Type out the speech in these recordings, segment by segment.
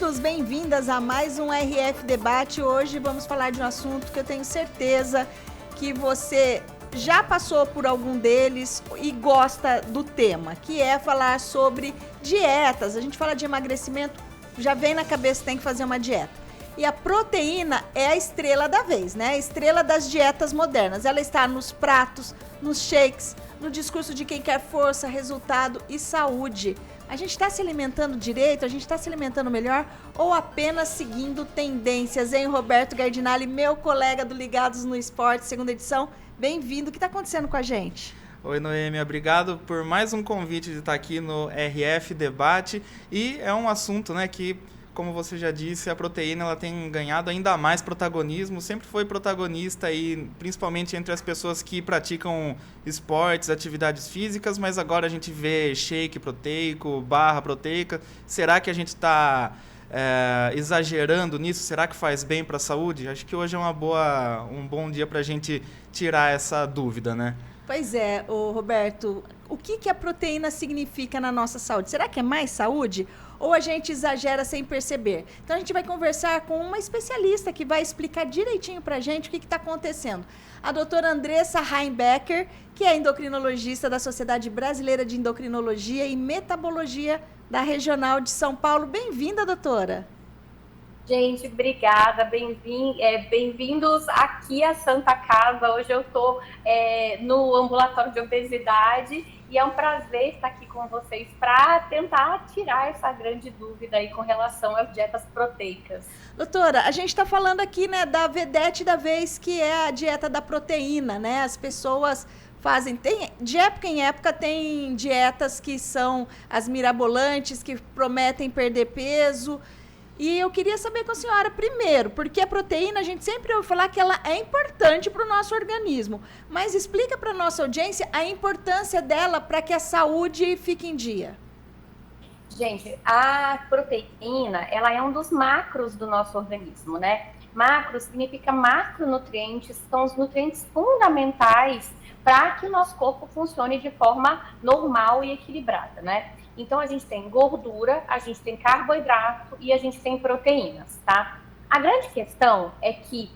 bem-vindos, bem-vindas a mais um RF Debate. Hoje vamos falar de um assunto que eu tenho certeza que você já passou por algum deles e gosta do tema, que é falar sobre dietas. A gente fala de emagrecimento, já vem na cabeça que tem que fazer uma dieta. E a proteína é a estrela da vez, né? A estrela das dietas modernas. Ela está nos pratos, nos shakes, no discurso de quem quer força, resultado e saúde. A gente está se alimentando direito? A gente está se alimentando melhor? Ou apenas seguindo tendências, hein, Roberto Gardinali, meu colega do Ligados no Esporte, segunda edição? Bem-vindo. O que está acontecendo com a gente? Oi, Noêmia. Obrigado por mais um convite de estar aqui no RF Debate. E é um assunto, né, que, como você já disse, a proteína ela tem ganhado ainda mais protagonismo, sempre foi protagonista aí, principalmente entre as pessoas que praticam esportes, atividades físicas, mas agora a gente vê shake proteico, barra proteica. Será que a gente está exagerando nisso? Será que faz bem para a saúde? Acho que hoje é um bom dia para a gente tirar essa dúvida, né? Pois é, Roberto, o que a proteína significa na nossa saúde? Será que é mais saúde? Ou a gente exagera sem perceber? Então a gente vai conversar com uma especialista que vai explicar direitinho pra gente o que está acontecendo. A doutora Andressa Heimbecker, que é endocrinologista da Sociedade Brasileira de Endocrinologia e Metabologia da Regional de São Paulo. Bem-vinda, doutora. Gente, obrigada, bem-vindos aqui à Santa Casa. Hoje eu estou no ambulatório de obesidade e é um prazer estar aqui com vocês para tentar tirar essa grande dúvida aí com relação às dietas proteicas. Doutora, a gente está falando aqui, né, da vedete da vez, que é a dieta da proteína, né? As pessoas fazem, de época em época tem dietas que são as mirabolantes, que prometem perder peso. E eu queria saber com a senhora, primeiro, porque a proteína, a gente sempre ouve falar que ela é importante para o nosso organismo. Mas explica para a nossa audiência a importância dela para que a saúde fique em dia. Gente, a proteína, ela é um dos macros do nosso organismo, né? Macro significa macronutrientes, são os nutrientes fundamentais para que o nosso corpo funcione de forma normal e equilibrada, né? Então, a gente tem gordura, a gente tem carboidrato e a gente tem proteínas, tá? A grande questão é que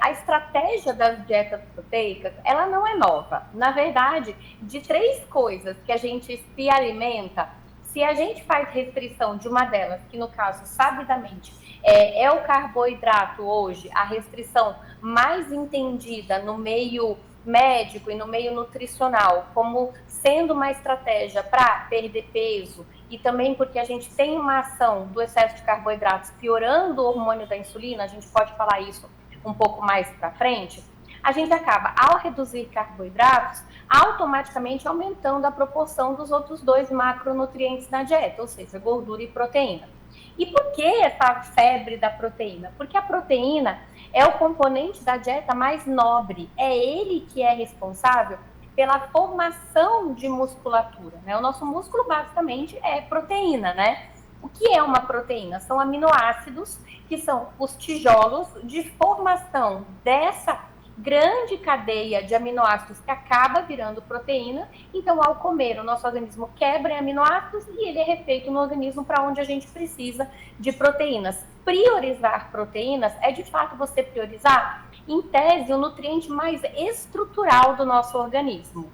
a estratégia das dietas proteicas, ela não é nova. Na verdade, de 3 coisas que a gente se alimenta, se a gente faz restrição de uma delas, que no caso, sabidamente, é o carboidrato hoje, a restrição mais entendida no meio médico e no meio nutricional, como sendo uma estratégia para perder peso e também porque a gente tem uma ação do excesso de carboidratos piorando o hormônio da insulina, a gente pode falar isso um pouco mais para frente, a gente acaba, ao reduzir carboidratos, automaticamente aumentando a proporção dos outros 2 macronutrientes na dieta, ou seja, gordura e proteína. E por que essa febre da proteína? Porque a proteína é o componente da dieta mais nobre, é ele que é responsável pela formação de musculatura, né? O nosso músculo basicamente é proteína, né? O que é uma proteína? São aminoácidos que são os tijolos de formação dessa grande cadeia de aminoácidos que acaba virando proteína. Então, ao comer, o nosso organismo quebra em aminoácidos e ele é refeito no organismo para onde a gente precisa de proteínas. Priorizar proteínas é, de fato, você priorizar, em tese, o nutriente mais estrutural do nosso organismo.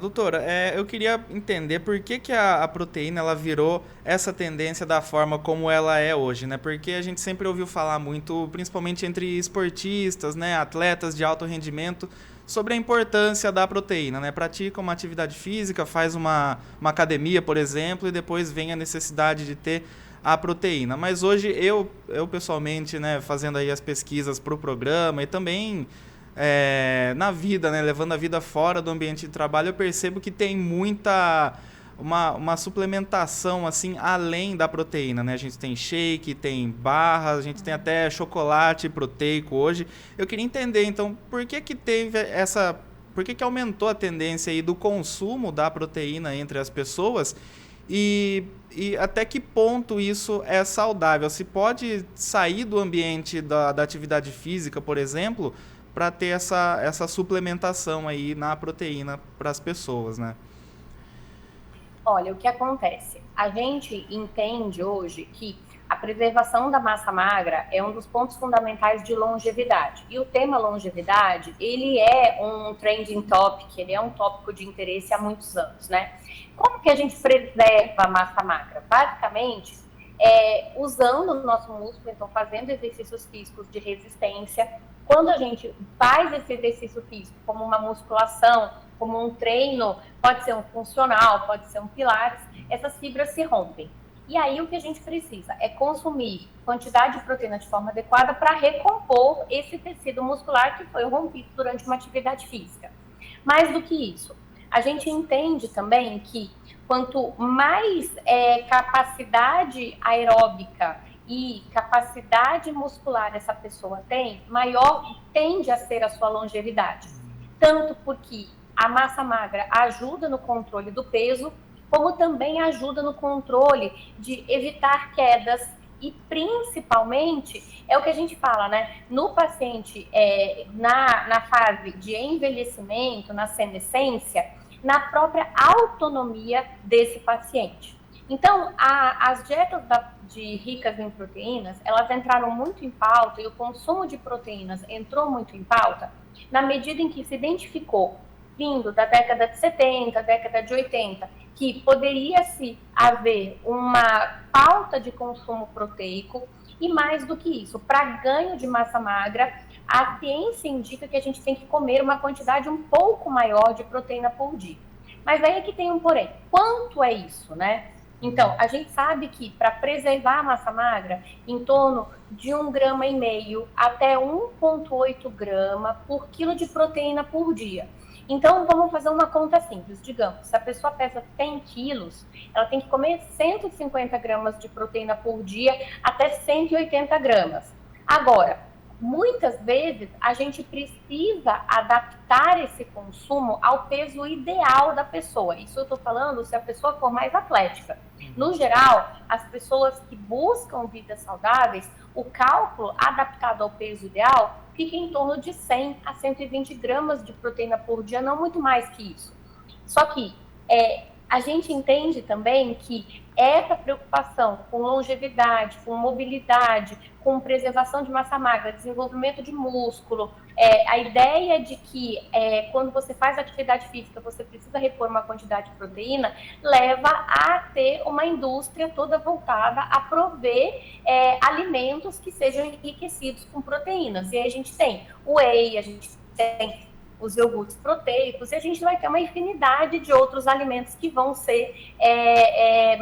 Doutora, eu queria entender por que a proteína ela virou essa tendência da forma como ela é hoje, né? Porque a gente sempre ouviu falar muito, principalmente entre esportistas, né, atletas de alto rendimento, sobre a importância da proteína, né? Pratica uma atividade física, faz uma academia, por exemplo, e depois vem a necessidade de ter a proteína. Mas hoje eu pessoalmente, né, fazendo aí as pesquisas para o programa e também na vida, né, levando a vida fora do ambiente de trabalho, eu percebo que tem uma suplementação assim além da proteína, né? A gente tem shake, tem barra, a gente tem até chocolate proteico hoje. Eu queria entender então por que aumentou a tendência aí do consumo da proteína entre as pessoas e até que ponto isso é saudável? Se pode sair do ambiente da atividade física, por exemplo, para ter essa suplementação aí na proteína para as pessoas, né? Olha, o que acontece? A gente entende hoje que a preservação da massa magra é um dos pontos fundamentais de longevidade. E o tema longevidade, ele é um trending topic, ele é um tópico de interesse há muitos anos, né? Como que a gente preserva a massa magra? Basicamente, usando o nosso músculo, então fazendo exercícios físicos de resistência. Quando a gente faz esse exercício físico, como uma musculação, como um treino, pode ser um funcional, pode ser um pilates, essas fibras se rompem. E aí o que a gente precisa é consumir quantidade de proteína de forma adequada para recompor esse tecido muscular que foi rompido durante uma atividade física. Mais do que isso, a gente entende também que quanto mais capacidade aeróbica e capacidade muscular essa pessoa tem, maior tende a ser a sua longevidade. Tanto porque a massa magra ajuda no controle do peso, como também ajuda no controle de evitar quedas e, principalmente, é o que a gente fala, né? No paciente, na fase de envelhecimento, na senescência, na própria autonomia desse paciente. Então, as dietas ricas em proteínas, elas entraram muito em pauta e o consumo de proteínas entrou muito em pauta na medida em que se identificou, vindo da década de 70, década de 80, que poderia-se haver uma falta de consumo proteico e, mais do que isso, para ganho de massa magra, a ciência indica que a gente tem que comer uma quantidade um pouco maior de proteína por dia. Mas aí é que tem um porém. Quanto é isso, né? Então, a gente sabe que para preservar a massa magra, em torno de 1,5 grama até 1,8 grama por quilo de proteína por dia. Então, vamos fazer uma conta simples. Digamos, se a pessoa pesa 100 quilos, ela tem que comer 150 gramas de proteína por dia até 180 gramas. Agora, muitas vezes a gente precisa adaptar esse consumo ao peso ideal da pessoa. Isso eu estou falando se a pessoa for mais atlética. No geral, as pessoas que buscam vidas saudáveis, o cálculo adaptado ao peso ideal fica em torno de 100 a 120 gramas de proteína por dia, não muito mais que isso. Só que a gente entende também que essa preocupação com longevidade, com mobilidade, com preservação de massa magra, desenvolvimento de músculo, a ideia de que quando você faz atividade física você precisa repor uma quantidade de proteína, leva a ter uma indústria toda voltada a prover alimentos que sejam enriquecidos com proteínas. E aí a gente tem o whey, a gente tem os iogurtes proteicos, e a gente vai ter uma infinidade de outros alimentos que vão ser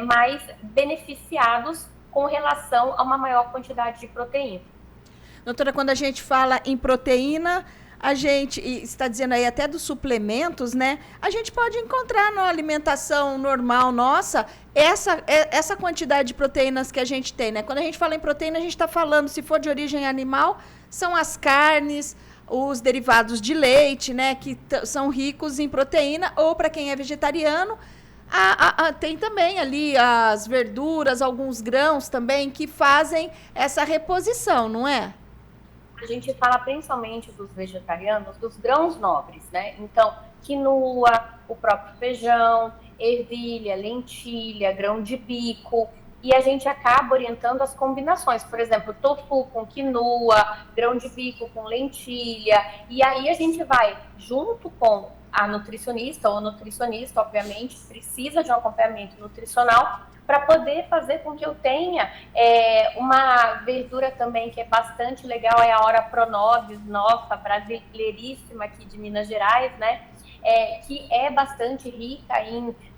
mais beneficiados com relação a uma maior quantidade de proteína. Doutora, quando a gente fala em proteína, a gente está dizendo aí até dos suplementos, né? A gente pode encontrar na alimentação normal nossa essa quantidade de proteínas que a gente tem, né? Quando a gente fala em proteína, a gente está falando, se for de origem animal, são as carnes, os derivados de leite, né, que são ricos em proteína, ou para quem é vegetariano, tem também ali as verduras, alguns grãos também, que fazem essa reposição, não é? A gente fala principalmente dos vegetarianos, dos grãos nobres, né? Então, quinoa, o próprio feijão, ervilha, lentilha, grão de bico. E a gente acaba orientando as combinações, por exemplo, tofu com quinoa, grão de bico com lentilha, e aí a gente vai, junto com a nutricionista, ou nutricionista, obviamente, precisa de um acompanhamento nutricional para poder fazer com que eu tenha uma verdura também que é bastante legal, é a Ora Pronobis, nossa, brasileiríssima aqui de Minas Gerais, né? Que é bastante rica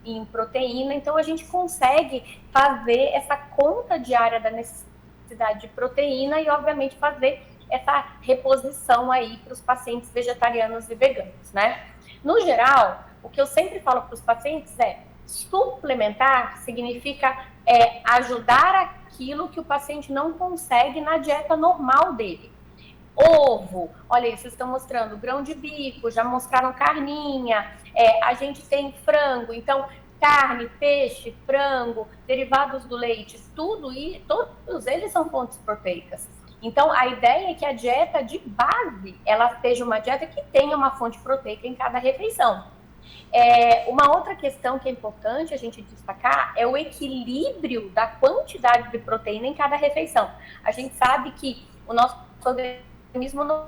em proteína, então a gente consegue fazer essa conta diária da necessidade de proteína e, obviamente, fazer essa reposição aí para os pacientes vegetarianos e veganos, né? No geral, o que eu sempre falo para os pacientes suplementar significa ajudar aquilo que o paciente não consegue na dieta normal dele. Ovo, olha aí, vocês estão mostrando grão de bico, já mostraram carninha, a gente tem frango, então carne, peixe, frango, derivados do leite, tudo e todos eles são fontes proteicas. Então a ideia é que a dieta de base, ela seja uma dieta que tenha uma fonte proteica em cada refeição. Uma outra questão que é importante a gente destacar é o equilíbrio da quantidade de proteína em cada refeição. A gente sabe que o nosso organismo não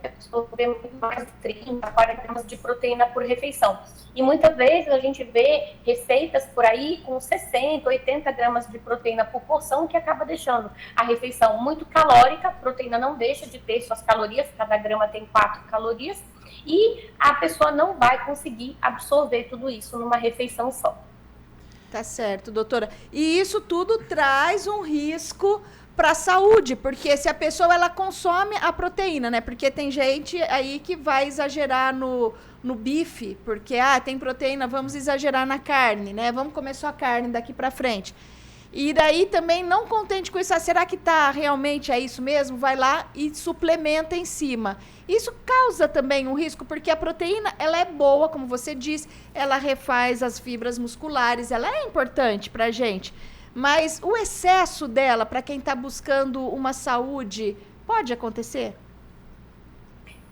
absorver muito mais de 30, 40 gramas de proteína por refeição. E muitas vezes a gente vê receitas por aí com 60, 80 gramas de proteína por porção, que acaba deixando a refeição muito calórica. A proteína não deixa de ter suas calorias, cada grama tem 4 calorias, e a pessoa não vai conseguir absorver tudo isso numa refeição só. Tá certo, doutora. E isso tudo traz um risco para a saúde, porque se a pessoa ela consome a proteína, né? Porque tem gente aí que vai exagerar no bife, porque tem proteína, vamos exagerar na carne, né? Vamos comer só carne daqui para frente. E daí também, não contente com isso, será que realmente é isso mesmo? Vai lá e suplementa em cima. Isso causa também um risco, porque a proteína, ela é boa, como você disse, ela refaz as fibras musculares, ela é importante pra gente. Mas o excesso dela, para quem está buscando uma saúde, pode acontecer?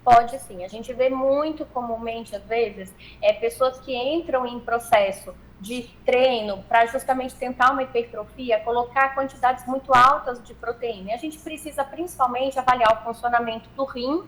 Pode sim. A gente vê muito comumente, às vezes, pessoas que entram em processo de treino para justamente tentar uma hipertrofia, colocar quantidades muito altas de proteína. E a gente precisa principalmente avaliar o funcionamento do rim,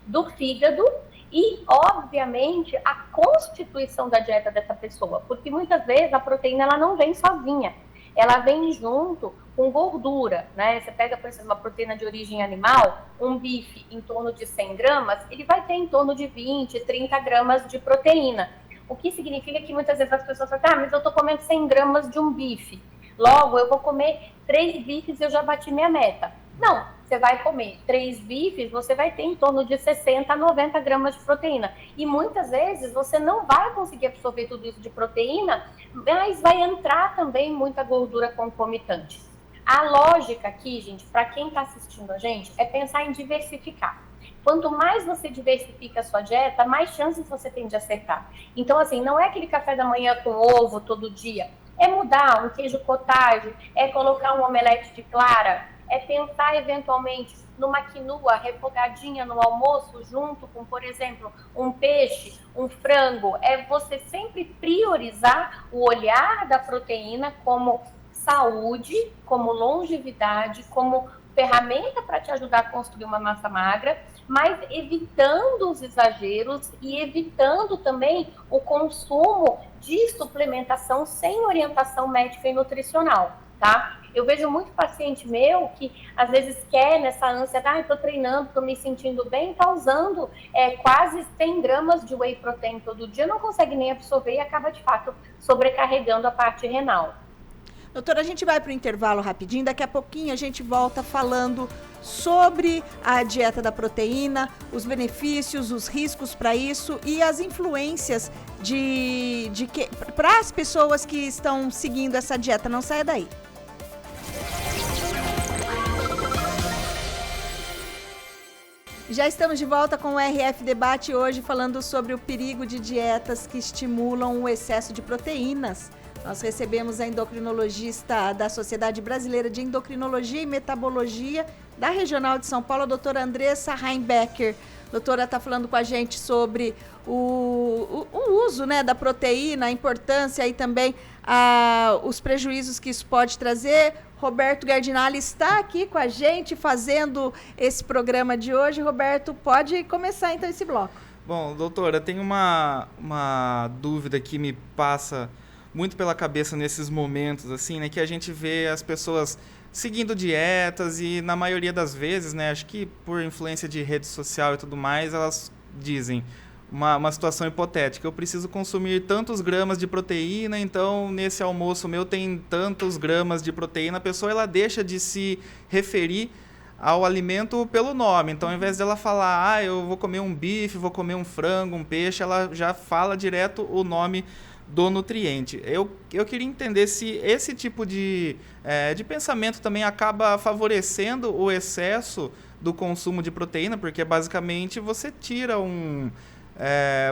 do fígado e, obviamente, a constituição da dieta dessa pessoa. Porque muitas vezes a proteína ela não vem sozinha. Ela vem junto com gordura, né? Você pega, por exemplo, uma proteína de origem animal, um bife em torno de 100 gramas, ele vai ter em torno de 20, 30 gramas de proteína. O que significa que muitas vezes as pessoas falam, mas eu tô comendo 100 gramas de um bife. Logo, eu vou comer 3 bifes e eu já bati minha meta. Não, você vai comer 3 bifes, você vai ter em torno de 60 a 90 gramas de proteína. E muitas vezes você não vai conseguir absorver tudo isso de proteína, mas vai entrar também muita gordura concomitante. A lógica aqui, gente, para quem está assistindo a gente, é pensar em diversificar. Quanto mais você diversifica a sua dieta, mais chances você tem de acertar. Então, assim, não é aquele café da manhã com ovo todo dia. É mudar um queijo cottage, é colocar um omelete de clara, é pensar eventualmente numa quinoa refogadinha no almoço, junto com, por exemplo, um peixe, um frango. É você sempre priorizar o olhar da proteína como saúde, como longevidade, como ferramenta para te ajudar a construir uma massa magra, mas evitando os exageros e evitando também o consumo de suplementação sem orientação médica e nutricional, tá? Eu vejo muito paciente meu que às vezes quer nessa ânsia, estou treinando, estou me sentindo bem, está usando quase 100 gramas de whey protein todo dia, não consegue nem absorver e acaba de fato sobrecarregando a parte renal. Doutora, a gente vai para o intervalo rapidinho, daqui a pouquinho a gente volta falando sobre a dieta da proteína, os benefícios, os riscos para isso e as influências para as pessoas que estão seguindo essa dieta. Não saia daí. Já estamos de volta com o RF Debate hoje falando sobre o perigo de dietas que estimulam o excesso de proteínas. Nós recebemos a endocrinologista da Sociedade Brasileira de Endocrinologia e Metabologia da Regional de São Paulo, a doutora Andressa Heimbecker. A doutora está falando com a gente sobre o uso, né, da proteína, a importância e também os prejuízos que isso pode trazer. Roberto Gardinali está aqui com a gente fazendo esse programa de hoje. Roberto, pode começar então esse bloco. Bom, doutora, tem uma dúvida que me passa muito pela cabeça nesses momentos, assim, né, que a gente vê as pessoas seguindo dietas e, na maioria das vezes, né, acho que por influência de rede social e tudo mais, elas dizem uma situação hipotética, eu preciso consumir tantos gramas de proteína, então nesse almoço meu tem tantos gramas de proteína, a pessoa ela deixa de se referir ao alimento pelo nome, então ao invés dela falar, eu vou comer um bife, vou comer um frango, um peixe, ela já fala direto o nome do nutriente. Eu queria entender se esse tipo de pensamento também acaba favorecendo o excesso do consumo de proteína, porque basicamente você tira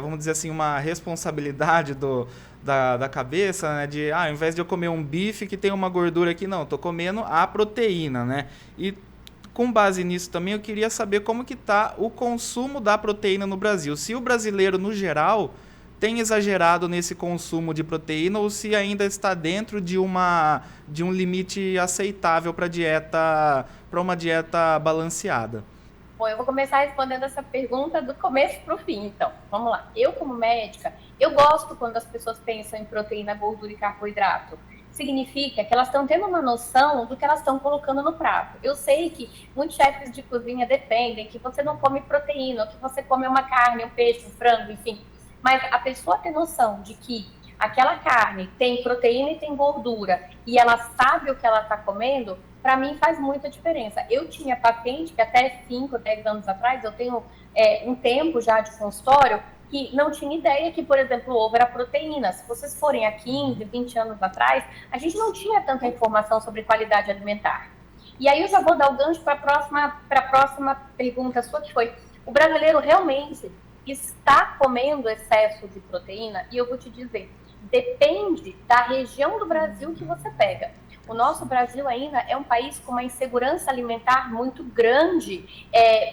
vamos dizer assim, uma responsabilidade da cabeça, né, de ao invés de eu comer um bife que tem uma gordura aqui, não, estou comendo a proteína, né? E com base nisso também eu queria saber como que está o consumo da proteína no Brasil. Se o brasileiro, no geral, tem exagerado nesse consumo de proteína ou se ainda está dentro de um limite aceitável para uma dieta balanceada. Bom, eu vou começar respondendo essa pergunta do começo para o fim, então. Vamos lá. Eu, como médica, eu gosto quando as pessoas pensam em proteína, gordura e carboidrato. Significa que elas estão tendo uma noção do que elas estão colocando no prato. Eu sei que muitos chefes de cozinha defendem que você não come proteína, ou que você come uma carne, um peixe, um frango, enfim. Mas a pessoa ter noção de que aquela carne tem proteína e tem gordura, e ela sabe o que ela está comendo, para mim faz muita diferença. Eu tinha paciente que até 5, 10 anos atrás, eu tenho um tempo já de consultório, que não tinha ideia que, por exemplo, o ovo era proteína. Se vocês forem há 15, 20 anos atrás, a gente não tinha tanta informação sobre qualidade alimentar. E aí eu já vou dar o gancho para a próxima pergunta sua, que foi: o brasileiro realmente está comendo excesso de proteína? E eu vou te dizer, depende da região do Brasil que você pega. O nosso Brasil ainda é um país com uma insegurança alimentar muito grande,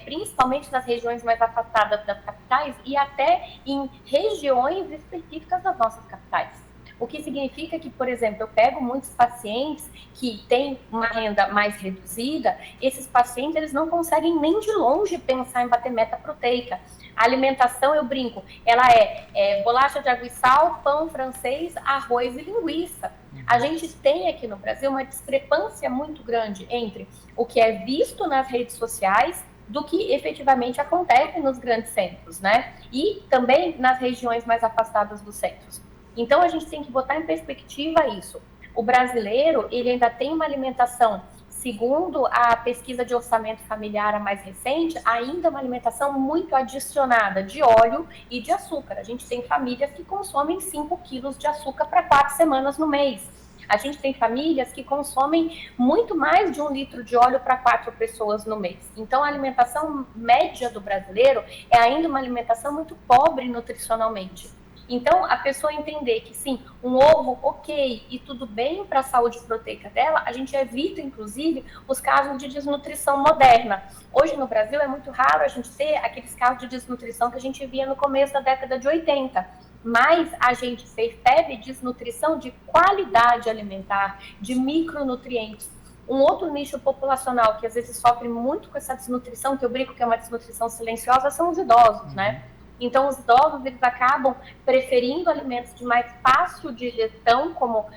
principalmente nas regiões mais afastadas das capitais e até em regiões específicas das nossas capitais. O que significa que, por exemplo, eu pego muitos pacientes que têm uma renda mais reduzida, esses pacientes eles não conseguem nem de longe pensar em bater meta proteica. A alimentação, eu brinco, ela é bolacha de água e sal, pão francês, arroz e linguiça. A gente tem aqui no Brasil uma discrepância muito grande entre o que é visto nas redes sociais do que efetivamente acontece nos grandes centros, né? E também nas regiões mais afastadas dos centros. Então, a gente tem que botar em perspectiva isso. O brasileiro, ele ainda tem uma alimentação, segundo a pesquisa de orçamento familiar a mais recente, ainda uma alimentação muito adicionada de óleo e de açúcar. A gente tem famílias que consomem 5 quilos de açúcar para 4 semanas no mês. A gente tem famílias que consomem muito mais de 1 litro de óleo para 4 pessoas no mês. Então, a alimentação média do brasileiro é ainda uma alimentação muito pobre nutricionalmente. Então, a pessoa entender que, sim, um ovo ok e tudo bem para a saúde proteica dela, a gente evita, inclusive, os casos de desnutrição moderna. Hoje, no Brasil, é muito raro a gente ter aqueles casos de desnutrição que a gente via no começo da década de 80. Mas a gente percebe desnutrição de qualidade alimentar, de micronutrientes. Um outro nicho populacional que, às vezes, sofre muito com essa desnutrição, que eu brinco que é uma desnutrição silenciosa, são os idosos, né? Então, os idosos, eles acabam preferindo alimentos de mais fácil digestão, como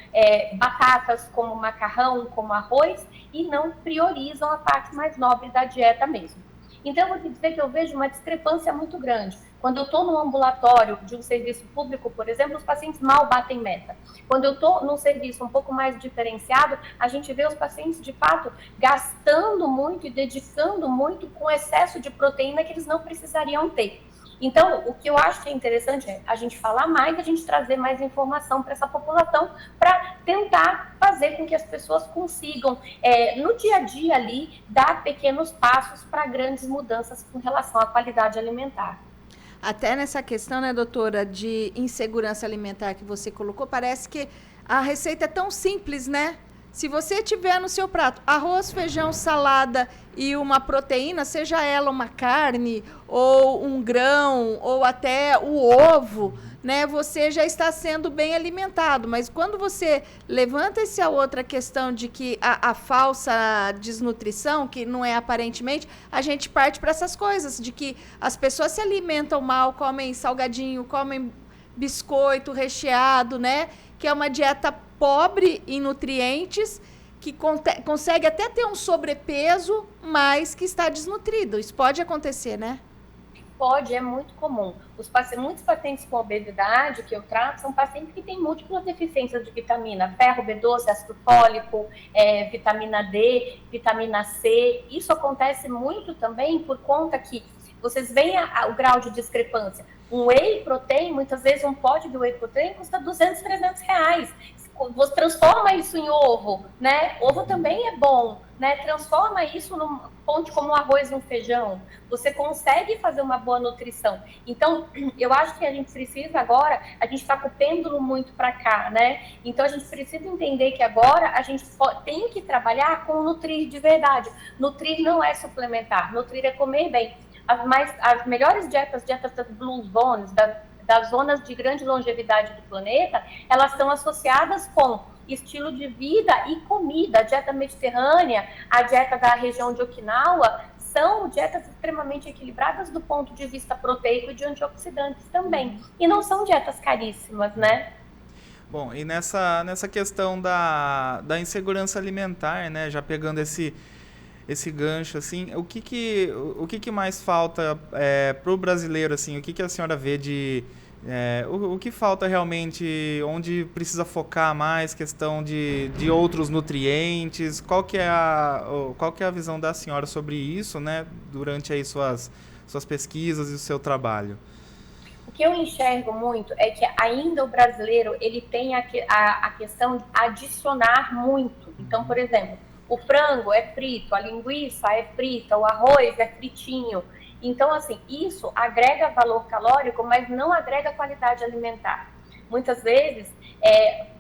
batatas, como macarrão, como arroz, e não priorizam a parte mais nobre da dieta mesmo. Então, eu vou te dizer que eu vejo uma discrepância muito grande. Quando eu estou no ambulatório de um serviço público, por exemplo, os pacientes mal batem meta. Quando eu estou num serviço um pouco mais diferenciado, a gente vê os pacientes, de fato, gastando muito e dedicando muito com excesso de proteína que eles não precisariam ter. Então, o que eu acho que é interessante é a gente falar mais, a gente trazer mais informação para essa população, para tentar fazer com que as pessoas consigam, no dia a dia ali, dar pequenos passos para grandes mudanças com relação à qualidade alimentar. Até nessa questão, né, doutora, de insegurança alimentar que você colocou, parece que a receita é tão simples, né? Se você tiver no seu prato arroz, feijão, salada e uma proteína, seja ela uma carne ou um grão ou até o ovo, né, você já está sendo bem alimentado. Mas quando você levanta essa outra questão de que a falsa desnutrição, que não é aparentemente, a gente parte para essas coisas, de que as pessoas se alimentam mal, comem salgadinho, comem biscoito recheado, né, que é uma dieta pobre em nutrientes, que consegue até ter um sobrepeso, mas que está desnutrido. Isso pode acontecer, né? Pode, é muito comum. Muitos pacientes com obesidade que eu trato são pacientes que têm múltiplas deficiências de vitamina, ferro, B12, ácido fólico, vitamina D, vitamina C. Isso acontece muito também por conta que vocês veem o grau de discrepância. Um whey protein, muitas vezes um pote de whey protein custa 200, 300 reais. Você transforma isso em ovo, né? Ovo também é bom, né? Transforma isso num ponto como um arroz e um feijão. Você consegue fazer uma boa nutrição. Então, eu acho que a gente precisa agora, a gente está com o pêndulo muito para cá, né? Então, a gente precisa entender que agora a gente tem que trabalhar com nutrir de verdade. Nutrir não é suplementar, nutrir é comer bem. As melhores dietas das Blue Zones, das zonas de grande longevidade do planeta, elas estão associadas com estilo de vida e comida. A dieta mediterrânea, a dieta da região de Okinawa, são dietas extremamente equilibradas do ponto de vista proteico e de antioxidantes também. E não são dietas caríssimas, né? Bom, e nessa questão da insegurança alimentar, né, já pegando esse gancho, assim, o que mais falta para o brasileiro, assim, o que a senhora vê o que falta realmente, onde precisa focar mais, questão de outros nutrientes, qual que é a visão da senhora sobre isso, né, durante aí suas pesquisas e o seu trabalho? O que eu enxergo muito é que ainda o brasileiro, ele tem a questão de adicionar muito. Então, por exemplo, o frango é frito, a linguiça é frita, o arroz é fritinho. Então, assim, isso agrega valor calórico, mas não agrega qualidade alimentar. Muitas vezes,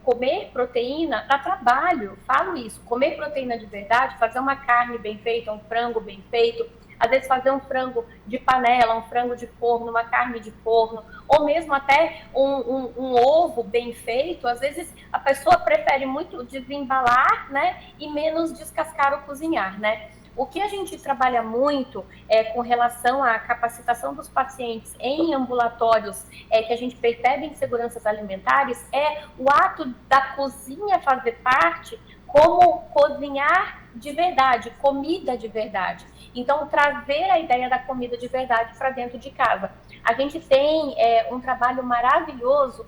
comer proteína dá trabalho, falo isso, comer proteína de verdade, fazer uma carne bem feita, um frango bem feito, às vezes fazer um frango de panela, um frango de forno, uma carne de forno, ou mesmo até um ovo bem feito. Às vezes a pessoa prefere muito desembalar, né, e menos descascar ou cozinhar, né? O que a gente trabalha muito com relação à capacitação dos pacientes em ambulatórios, que a gente percebe inseguranças alimentares, é o ato da cozinha fazer parte como cozinhar de verdade, comida de verdade. Então, trazer a ideia da comida de verdade para dentro de casa. A gente tem um trabalho maravilhoso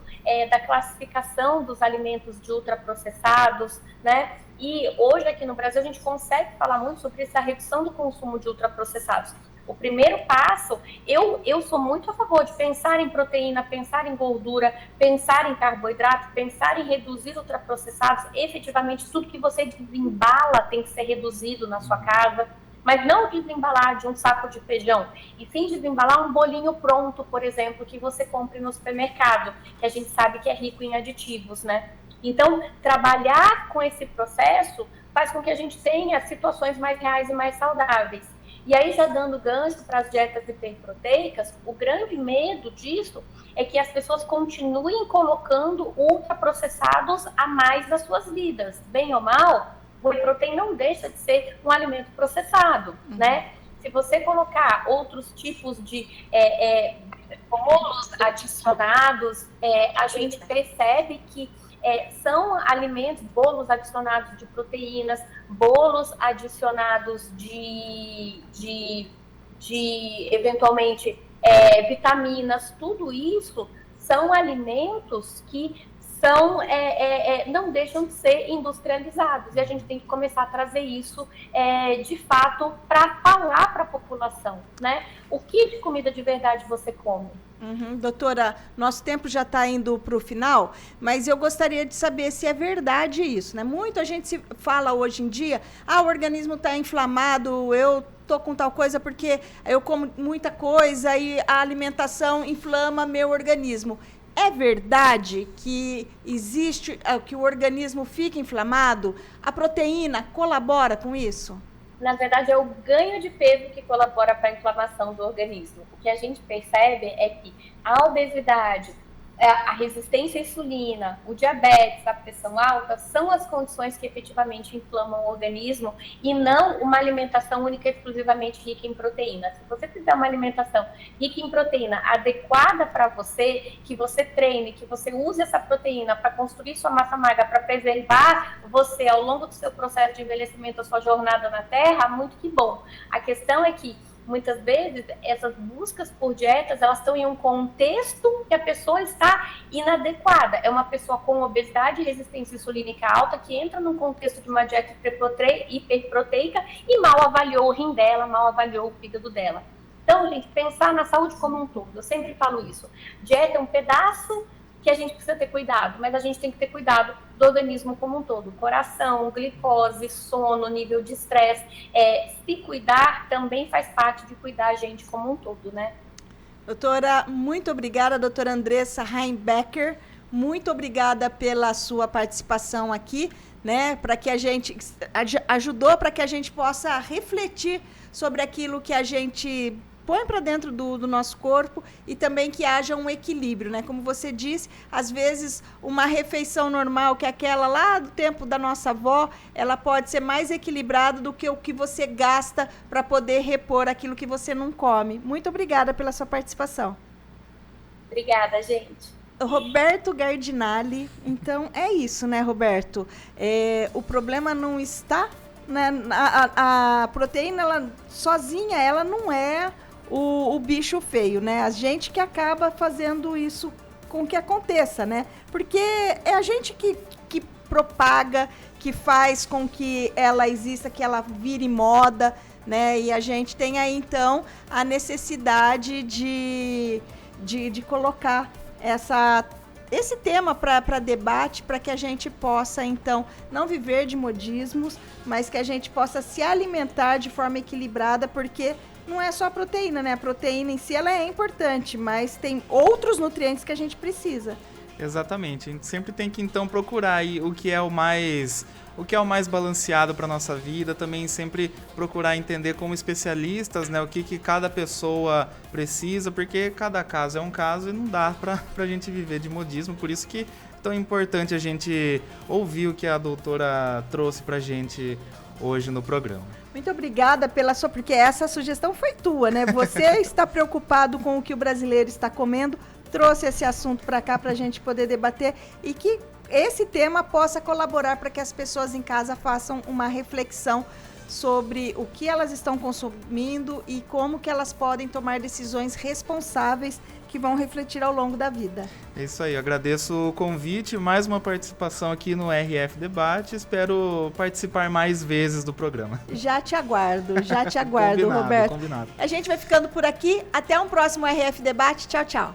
da classificação dos alimentos de ultraprocessados, né? E hoje aqui no Brasil a gente consegue falar muito sobre essa redução do consumo de ultraprocessados. O primeiro passo, eu sou muito a favor de pensar em proteína, pensar em gordura, pensar em carboidrato, pensar em reduzir ultraprocessados. Efetivamente, tudo que você desembala tem que ser reduzido na sua casa. Mas não desembalar de um saco de feijão, e sim desembalar um bolinho pronto, por exemplo, que você compre no supermercado, que a gente sabe que é rico em aditivos, né? Então, trabalhar com esse processo faz com que a gente tenha situações mais reais e mais saudáveis. E aí, já dando gancho para as dietas hiperproteicas, o grande medo disso é que as pessoas continuem colocando ultraprocessados a mais nas suas vidas. Bem ou mal, o whey protein não deixa de ser um alimento processado, né? Se você colocar outros tipos de bolos adicionados, a gente percebe que são alimentos, bolos adicionados de proteínas, bolos adicionados de eventualmente, vitaminas, tudo isso são alimentos que não deixam de ser industrializados. E a gente tem que começar a trazer isso, de fato, para falar para a população, né? O que de comida de verdade você come? Doutora, nosso tempo já está indo para o final, mas eu gostaria de saber se é verdade isso, né? Muita gente se fala hoje em dia, o organismo está inflamado, eu estou com tal coisa porque eu como muita coisa e a alimentação inflama meu organismo. É verdade que existe, que o organismo fica inflamado? A proteína colabora com isso? Na verdade, é o ganho de peso que colabora para a inflamação do organismo. O que a gente percebe é que a obesidade, a resistência à insulina, o diabetes, a pressão alta, são as condições que efetivamente inflamam o organismo e não uma alimentação única e exclusivamente rica em proteína. Se você fizer uma alimentação rica em proteína adequada para você, que você treine, que você use essa proteína para construir sua massa magra, para preservar você ao longo do seu processo de envelhecimento, a sua jornada na Terra, muito que bom. A questão é que muitas vezes, essas buscas por dietas, elas estão em um contexto que a pessoa está inadequada. É uma pessoa com obesidade e resistência insulínica alta que entra num contexto de uma dieta hiperproteica e mal avaliou o rim dela, mal avaliou o fígado dela. Então, gente, pensar na saúde como um todo. Eu sempre falo isso. Dieta é um pedaço que a gente precisa ter cuidado, mas a gente tem que ter cuidado do organismo como um todo. Coração, glicose, sono, nível de estresse. Se cuidar também faz parte de cuidar a gente como um todo, né? Doutora, muito obrigada, doutora Andressa Heimbecker. Muito obrigada pela sua participação aqui, né? Para que a gente ajudou para que a gente possa refletir sobre aquilo que a gente põe para dentro do nosso corpo e também que haja um equilíbrio, né? Como você disse, às vezes uma refeição normal, que é aquela lá do tempo da nossa avó, ela pode ser mais equilibrada do que o que você gasta para poder repor aquilo que você não come. Muito obrigada pela sua participação. Obrigada, gente. Roberto Gardinali. Então, é isso, né, Roberto? O problema não está... Né, a proteína, ela, sozinha, ela não é o bicho feio, né? A gente que acaba fazendo isso com que aconteça, né? Porque é a gente que propaga, que faz com que ela exista, que ela vire moda, né? E a gente tem aí, então, a necessidade de colocar esse tema para debate, para que a gente possa, então, não viver de modismos, mas que a gente possa se alimentar de forma equilibrada, porque não é só a proteína, né? A proteína em si ela é importante, mas tem outros nutrientes que a gente precisa. Exatamente. A gente sempre tem que, então, procurar aí o que é o mais balanceado para nossa vida, também sempre procurar entender como especialistas, né, o que cada pessoa precisa, porque cada caso é um caso e não dá para a gente viver de modismo, por isso que é tão importante a gente ouvir o que a doutora trouxe para a gente hoje no programa. Muito obrigada porque essa sugestão foi tua, né? Você está preocupado com o que o brasileiro está comendo, trouxe esse assunto para cá para a gente poder debater e que esse tema possa colaborar para que as pessoas em casa façam uma reflexão sobre o que elas estão consumindo e como que elas podem tomar decisões responsáveis que vão refletir ao longo da vida. É isso aí, eu agradeço o convite, mais uma participação aqui no RF Debate, espero participar mais vezes do programa. Já te aguardo, combinado, Roberto. Combinado. A gente vai ficando por aqui, até um próximo RF Debate, tchau, tchau.